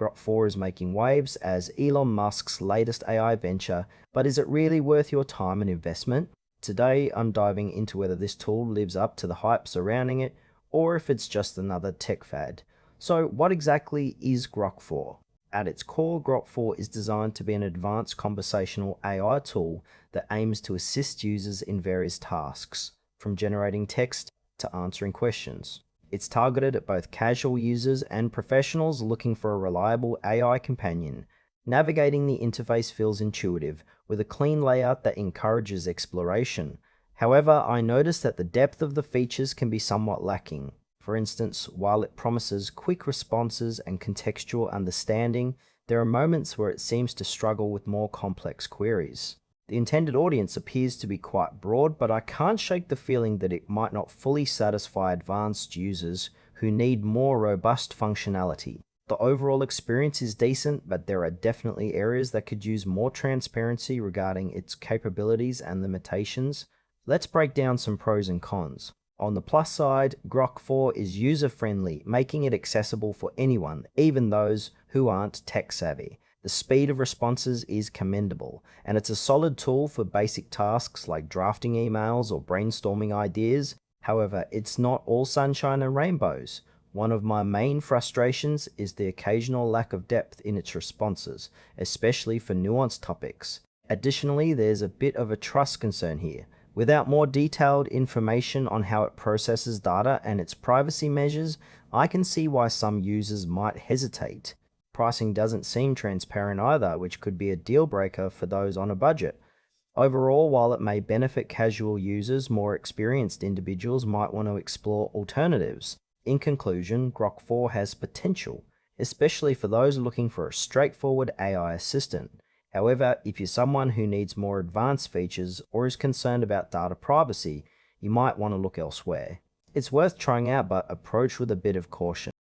Grok 4 is making waves as Elon Musk's latest AI venture, but is it really worth your time and investment? Today, I'm diving into whether this tool lives up to the hype surrounding it, or if it's just another tech fad. So, what exactly is Grok 4? At its core, Grok 4 is designed to be an advanced conversational AI tool that aims to assist users in various tasks, from generating text to answering questions. It's targeted at both casual users and professionals looking for a reliable AI companion. Navigating the interface feels intuitive, with a clean layout that encourages exploration. However, I noticed that the depth of the features can be somewhat lacking. For instance, while it promises quick responses and contextual understanding, there are moments where it seems to struggle with more complex queries. The intended audience appears to be quite broad, but I can't shake the feeling that it might not fully satisfy advanced users who need more robust functionality. The overall experience is decent, but there are definitely areas that could use more transparency regarding its capabilities and limitations. Let's break down some pros and cons. On the plus side, Grok 4 is user-friendly, making it accessible for anyone, even those who aren't tech-savvy. The speed of responses is commendable, and it's a solid tool for basic tasks like drafting emails or brainstorming ideas. However, it's not all sunshine and rainbows. One of my main frustrations is the occasional lack of depth in its responses, especially for nuanced topics. Additionally, there's a bit of a trust concern here. Without more detailed information on how it processes data and its privacy measures, I can see why some users might hesitate. Pricing doesn't seem transparent either, which could be a deal breaker for those on a budget. Overall, while it may benefit casual users, more experienced individuals might want to explore alternatives. In conclusion, Grok 4 has potential, especially for those looking for a straightforward AI assistant. However, if you're someone who needs more advanced features or is concerned about data privacy, you might want to look elsewhere. It's worth trying out, but approach with a bit of caution.